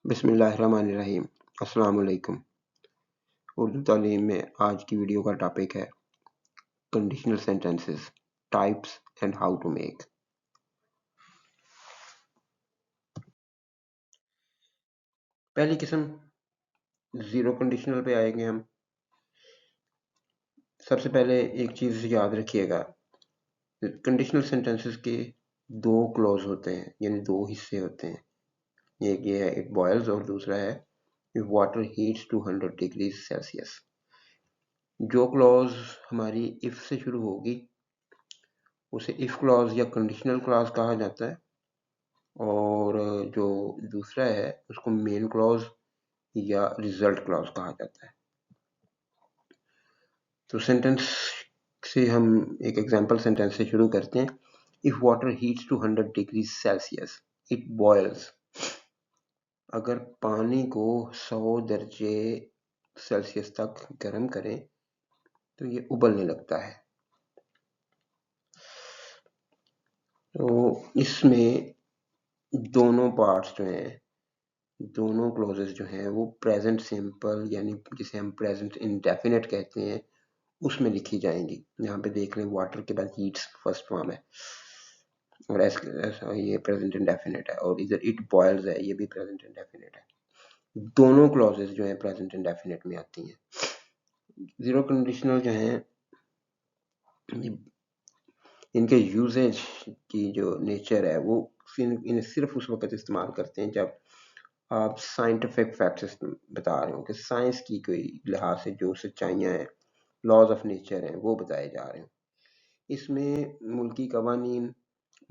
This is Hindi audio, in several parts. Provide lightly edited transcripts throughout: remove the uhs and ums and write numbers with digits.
बिस्मिल्लाहिर्रहमानिर्रहीम। अस्सलाम वालेकुम। उर्दू तालीम में आज की वीडियो का टॉपिक है conditional sentences, types and how to make. पहली किस्म जीरो कंडीशनल पे आएंगे हम। सबसे पहले एक चीज़ याद रखिएगा, कंडीशनल सेंटेंसेस के दो क्लॉज होते हैं, यानी दो हिस्से होते हैं। एक ये है इट बॉयल्स और दूसरा है if water heats to 100 degree Celsius. जो क्लॉज हमारी इफ से शुरू होगी उसे इफ क्लॉज या कंडीशनल क्लॉज कहा जाता है, और जो दूसरा है उसको मेन क्लॉज या रिजल्ट क्लॉज कहा जाता है। तो सेंटेंस से हम एक एग्जांपल सेंटेंस से शुरू करते हैं। If water heats to 100 degree Celsius it boils. अगर पानी को 100 दर्जे सेल्सियस तक गर्म करें तो ये उबलने लगता है। तो इसमें दोनों पार्ट्स जो हैं, दोनों क्लॉजेस जो हैं वो प्रेजेंट सिंपल यानी जिसे हम प्रेजेंट इंडेफिनिट कहते हैं उसमें लिखी जाएंगी। यहाँ पे देख लें, वाटर के बाद हीट्स फर्स्ट फॉर्म है और ऐसा ये प्रेजेंट इंडेफिनिट है, और इधर इट बॉयल्स है, ये भी प्रेजेंट इंडेफिनिट है। दोनों क्लॉजेस जो हैं प्रेजेंट इंडेफिनिट में आती हैं। जीरो कंडीशनल जो हैं इनके यूजेज की जो नेचर है वो इन्हें सिर्फ उस वक्त इस्तेमाल करते हैं जब आप साइंटिफिक फैक्ट्स बता रहे हो कि साइंस की कोई लिहाज से जो सच्चाइयाँ हैं, लॉज ऑफ नेचर हैं, वो बताए जा रहे हैं। इसमें मुल्की कवानीन,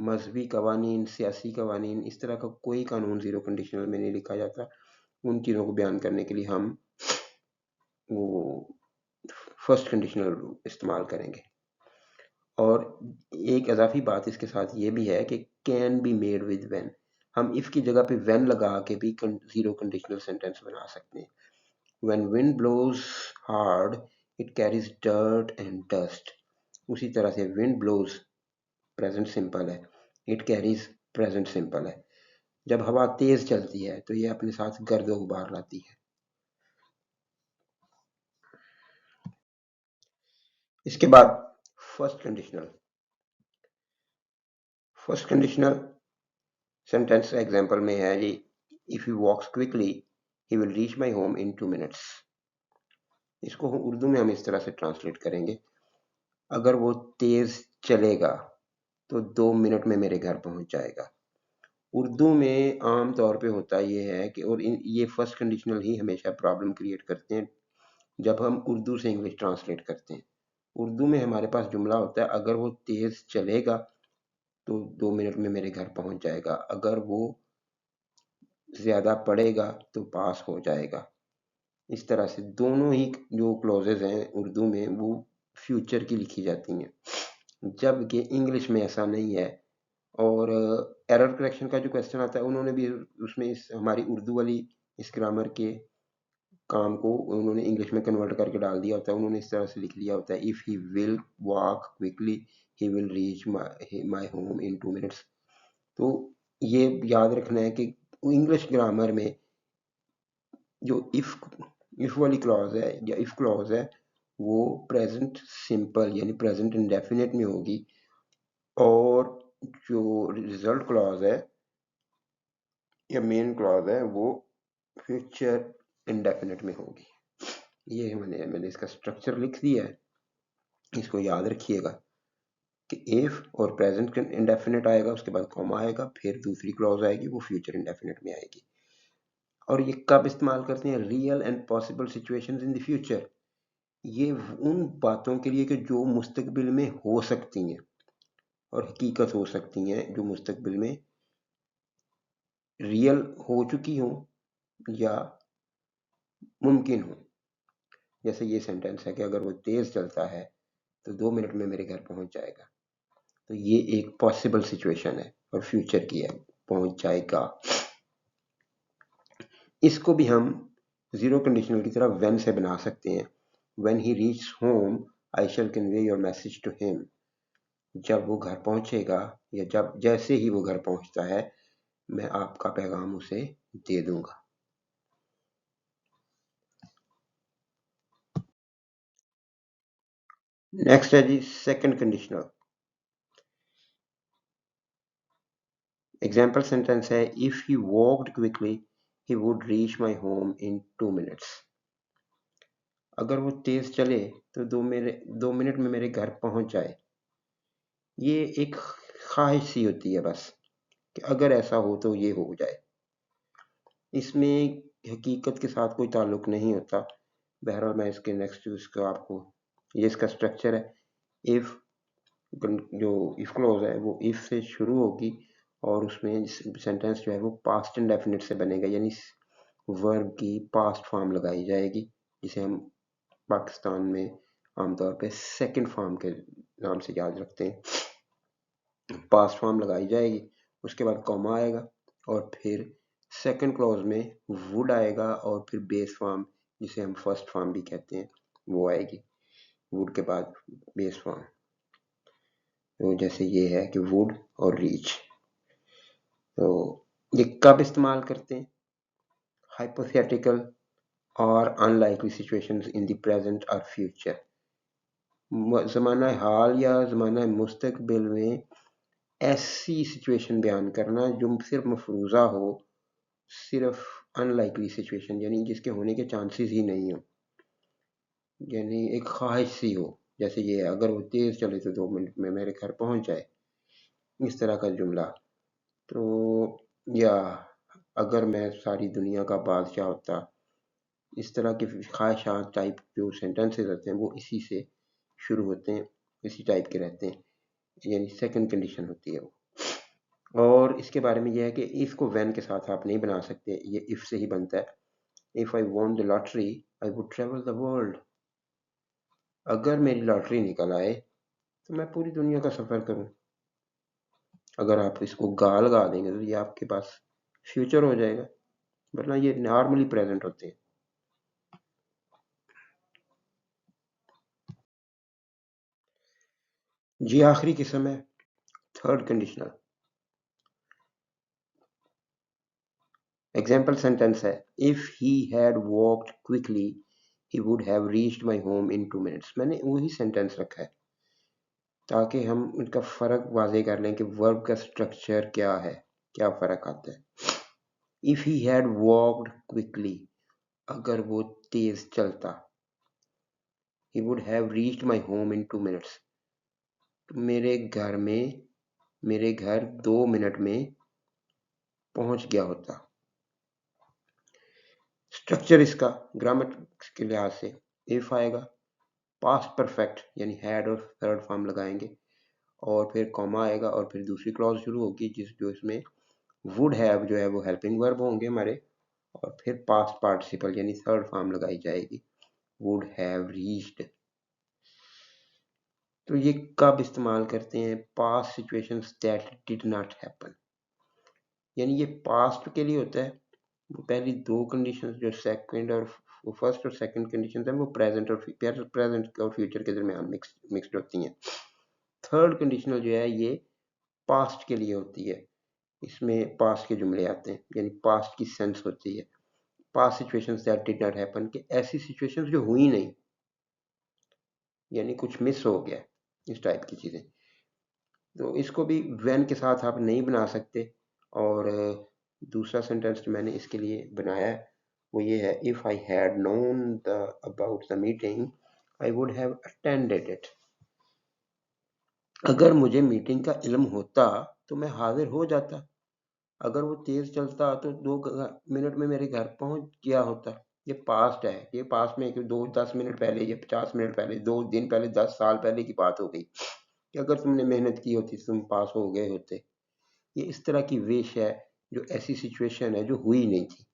मजहबी कवानीन, सियासी कवानीन, इस तरह का कोई कानून जीरो कंडीशनल में नहीं लिखा जाता। उन चीज़ों को बयान करने के लिए हम वो फर्स्ट कंडीशनल इस्तेमाल करेंगे। और एक इजाफी बात इसके साथ ये भी है कि can be made with when. हम इफ की जगह पे व्हेन लगा के भी जीरो कंडीशनल सेंटेंस बना सकते हैं। When wind blows hard it carries dirt and dust. उसी तरह से विंड ब्लोज प्रेजेंट सिंपल है, इट कैरीज प्रेजेंट सिंपल है। जब हवा तेज चलती है तो ये अपने साथ गर्द व गुबार लाती है। इसके बाद first conditional. First conditional sentence example में है जी, if he walks quickly he will reach my home in 2 minutes. इसको उर्दू में हम इस तरह से ट्रांसलेट करेंगे, अगर वो तेज चलेगा तो 2 मिनट में मेरे घर पहुंच जाएगा। उर्दू में आम तौर पे होता ये है कि, और ये फर्स्ट कंडीशनल ही हमेशा प्रॉब्लम क्रिएट करते हैं जब हम उर्दू से इंग्लिश ट्रांसलेट करते हैं। उर्दू में हमारे पास जुमला होता है, अगर वो तेज चलेगा तो 2 मिनट में मेरे घर पहुंच जाएगा, अगर वो ज्यादा पड़ेगा तो पास हो जाएगा। इस तरह से दोनों ही जो क्लॉजेज हैं उर्दू में वो फ्यूचर की लिखी जाती हैं, जबकि इंग्लिश में ऐसा नहीं है। और एरर करेक्शन का जो क्वेश्चन आता है उन्होंने भी उसमें इस हमारी उर्दू वाली इस ग्रामर के काम को उन्होंने इंग्लिश में कन्वर्ट करके डाल दिया होता है। उन्होंने इस तरह से लिख दिया होता है, if he will walk quickly he will reach my home in 2 minutes. तो ये याद रखना है कि इंग्लिश ग्रामर में जो इफ वाली क्लॉज है या इफ क्लॉज है वो प्रेजेंट सिंपल यानी प्रेजेंट इंडेफिनिट में होगी, और जो रिजल्ट क्लॉज है या मेन क्लॉज है वो फ्यूचर इंडेफिनिट में होगी। ये मैंने इसका स्ट्रक्चर लिख दिया है, इसको याद रखिएगा कि इफ और प्रेजेंट इंडेफिनिट आएगा, उसके बाद कॉमा आएगा, फिर दूसरी क्लॉज आएगी वो फ्यूचर इंडेफिनिट में आएगी। और ये कब इस्तेमाल करते हैं? Real and possible situations in the future. ये उन बातों के लिए कि जो मुस्तकबिल में हो सकती हैं और हकीकत हो सकती हैं, जो मुस्तकबिल में रियल हो चुकी हों या मुमकिन हो। जैसे ये सेंटेंस है कि अगर वो तेज चलता है तो 2 मिनट में मेरे घर पहुंच जाएगा। तो ये एक पॉसिबल सिचुएशन है और फ्यूचर की है, पहुंच जाएगा। इसको भी हम जीरो कंडीशनल की तरह व्हेन से बना सकते हैं। When he reach home I shall convey your message to him. जब वो घर पहुंचेगा या जैसे ही वो घर पहुंचता है मैं आपका पैगाम उसे दे दूंगा। नेक्स्ट है जी सेकंड कंडीशनल। एग्जाम्पल सेंटेंस है if he walked quickly he would reach my home in 2 minutes. अगर वो तेज चले तो 2 मिनट में मेरे घर पहुंच जाए। ये एक ख्वाहिश सी होती है बस कि अगर ऐसा हो तो ये हो जाए। इसमें हकीकत के साथ कोई ताल्लुक नहीं होता। बहरहाल मैं इसके नेक्स्ट इसको आपको, ये इसका स्ट्रक्चर है। इफ जो इफ क्लोज है वो इफ से शुरू होगी और उसमें सेंटेंस जो है वो पास्ट इंडेफिनिट से बनेगा, यानी वर्ब की पास्ट फॉर्म लगाई जाएगी, जिसे हम पाकिस्तान में आमतौर पे सेकंड फॉर्म के नाम से याद रखते हैं। पास्ट फॉर्म लगाई जाएगी, उसके बाद कॉमा आएगा और फिर सेकंड क्लॉज में वुड आएगा और फिर बेस फॉर्म, जिसे हम फर्स्ट फॉर्म भी कहते हैं, वो आएगी। वुड के बाद बेस फॉर्म, तो जैसे ये है कि वुड और रीच। तो ये कब इस्तेमाल करते हैं? हाइपोथेटिकल और unlikely situations in the present और फ्यूचर। ज़माना हाल या ज़माना मुस्तकबिल में ऐसी सिचुएशन बयान करना जो सिर्फ मफरूज़ा हो, सिर्फ अनलाइकली सिचुएशन यानी जिसके होने के चांसेस ही नहीं हो, यानी एक ख्वाहिश सी हो, जैसे ये अगर वो तेज़ चले तो 2 मिनट में मेरे घर पहुंच जाए, इस तरह का जुमला। तो या अगर मैं सारी दुनिया का बादशाह होता, इस तरह के ख्वाहिशात टाइप जो सेंटेंसेस होते हैं वो इसी से शुरू होते हैं, इसी टाइप के रहते हैं, यानी सेकंड कंडीशन होती है वो। और इसके बारे में यह है कि इसको व्हेन के साथ आप नहीं बना सकते, ये इफ से ही बनता है। If I won the lottery I would travel the world. अगर मेरी लॉटरी निकल आए तो मैं पूरी दुनिया का सफर करूं। अगर आप इसको गा लगा देंगे तो ये आपके पास फ्यूचर हो जाएगा, वरना ये नॉर्मली प्रेजेंट होते हैं। जी आखिरी किस्म है थर्ड कंडीशनल। एग्जाम्पल सेंटेंस है if he had walked quickly he would have reached my home in 2 minutes. मैंने वही सेंटेंस रखा है ताकि हम उनका फ़र्क वाज़े कर लें कि वर्ब का स्ट्रक्चर क्या है, क्या फ़र्क आता है। If he had walked quickly, अगर वो तेज़ चलता, he would have reached my home in 2 minutes, मेरे घर 2 मिनट में पहुंच गया होता। स्ट्रक्चर इसका ग्रामर के लिहाज से इफ आएगा, पास्ट परफेक्ट यानी हैड और थर्ड फॉर्म लगाएंगे और फिर कॉमा आएगा और फिर दूसरी क्लॉज शुरू होगी जो इसमें वुड हैव जो है वो हेल्पिंग वर्ब होंगे हमारे, और फिर पास्ट पार्टिसिपल यानी थर्ड फॉर्म लगाई जाएगी, वुड हैव रीच्ड। तो ये कब इस्तेमाल करते हैं? Past situations that did not happen, यानी ये पास्ट के लिए होता है। वो पहली दो कंडीशंस जो सेकंड और फर्स्ट और सेकंड कंडीशन है वो प्रेजेंट और फ्यूचर के दरमियान मिक्सड होती हैं। थर्ड कंडीशनल जो है ये पास्ट के लिए होती है, इसमें पास्ट के जुमले आते हैं, यानी पास्ट की सेंस होती है। Past situations that did not happen कि ऐसी सिचुएशंस जो हुई नहीं, यानी कुछ मिस हो गया, इस टाइप की चीज़ें। तो इसको भी व्हेन के साथ आप नहीं बना सकते। और दूसरा सेंटेंस जो मैंने इसके लिए बनाया है वो ये है if I had known the about the meeting I would have attended it. अगर मुझे मीटिंग का इल्म होता तो मैं हाजिर हो जाता। अगर वो तेज चलता तो 2 मिनट में मेरे घर पहुंच गया होता। ये पास्ट है, ये पास्ट में कि 10 मिनट पहले या 50 मिनट पहले, 2 दिन पहले, 10 साल पहले की बात हो गई कि अगर तुमने मेहनत की होती तुम पास हो गए होते। ये इस तरह की विश है जो ऐसी सिचुएशन है जो हुई नहीं थी,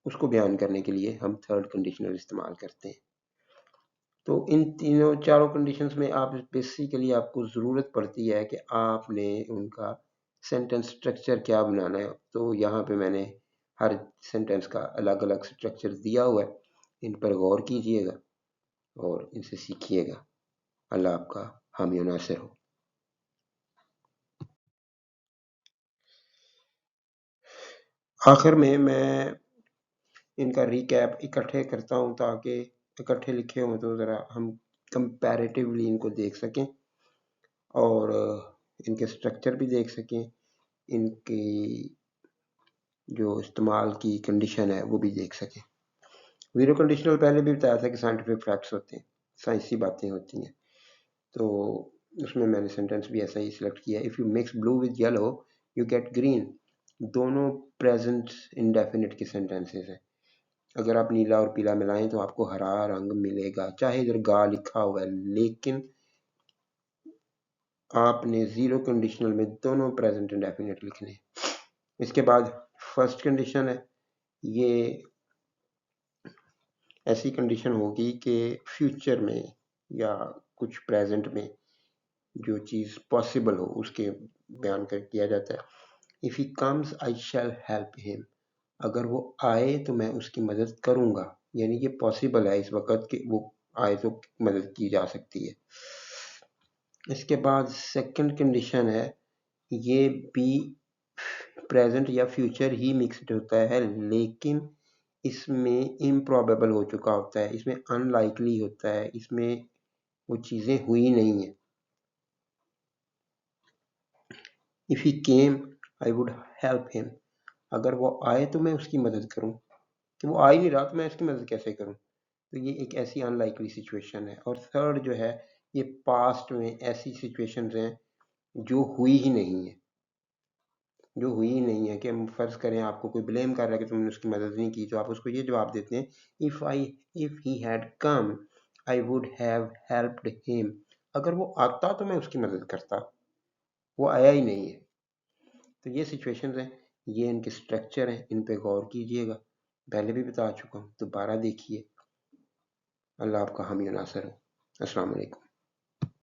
उसको बयान करने के लिए हम थर्ड कंडीशनल इस्तेमाल करते हैं। तो इन तीनों चारों कंडीशंस में आप बेसिकली आपको ज़रूरत पड़ती है कि आपने उनका सेंटेंस स्ट्रक्चर क्या बनाना है। तो यहाँ पे मैंने हर सेंटेंस का अलग अलग स्ट्रक्चर दिया हुआ है, इन पर गौर कीजिएगा और इनसे सीखिएगा। अल्लाह आपका हामी और नासिर हो। आखिर में मैं इनका रिकैप इकट्ठे करता हूँ ताकि इकट्ठे लिखे हों तो ज़रा हम कंपैरेटिवली इनको देख सकें और इनके स्ट्रक्चर भी देख सकें, इनकी जो इस्तेमाल की कंडीशन है वो भी देख सकें। ज़ीरो कंडीशनल पहले भी बताया था कि साइंटिफिक फैक्ट्स होते हैं, साइंसी बातें होती हैं, तो उसमें मैंने सेंटेंस भी ऐसा ही सिलेक्ट किया, if you mix blue with yellow you get green. दोनों प्रेजेंट इंडेफिनिट के सेंटेंसेस हैं। अगर आप नीला और पीला मिलाएं तो आपको हरा रंग मिलेगा, चाहे इधर गा लिखा हुआ है, लेकिन आपने ज़ीरो कंडीशनल में दोनों प्रेजेंट इंडेफिनिट लिखने। इसके बाद फर्स्ट कंडीशन है, ये ऐसी कंडीशन होगी कि फ्यूचर में या कुछ प्रेजेंट में जो चीज़ पॉसिबल हो उसके बयान कर किया जाता है। If he comes I shell help him, अगर वो आए तो मैं उसकी मदद करूँगा, यानी कि पॉसिबल है इस वक्त कि वो आए तो मदद की जा सकती है। इसके बाद सेकंड कंडीशन है, ये भी प्रेजेंट या फ्यूचर ही मिक्स्ड होता है, लेकिन इसमें इम्प्रॉबेबल हो चुका होता है, इसमें अनलाइकली होता है, इसमें वो चीज़ें हुई नहीं है। If he came I would help him, अगर वो आए तो मैं उसकी मदद करूं, कि वो आ ही नहीं रहा तो मैं इसकी मदद कैसे करूं, तो ये एक ऐसी अनलाइकली सिचुएशन है। और थर्ड जो है, ये पास्ट में ऐसी सिचुएशंस हैं जो हुई ही नहीं है, जो हुई ही नहीं है। कि हम फर्ज करें आपको कोई ब्लेम कर रहा है कि तुमने उसकी मदद नहीं की, तो आप उसको ये जवाब देते हैं, if he had come I would have helped him, अगर वो आता तो मैं उसकी मदद करता, वो आया ही नहीं है। तो ये सिचुएशंस हैं, ये इनके स्ट्रक्चर हैं, इन पे गौर कीजिएगा, पहले भी बता चुका हूँ, दोबारा देखिए। अल्लाह आपका हामी नासर हो। अस्सलाम वालेकुम।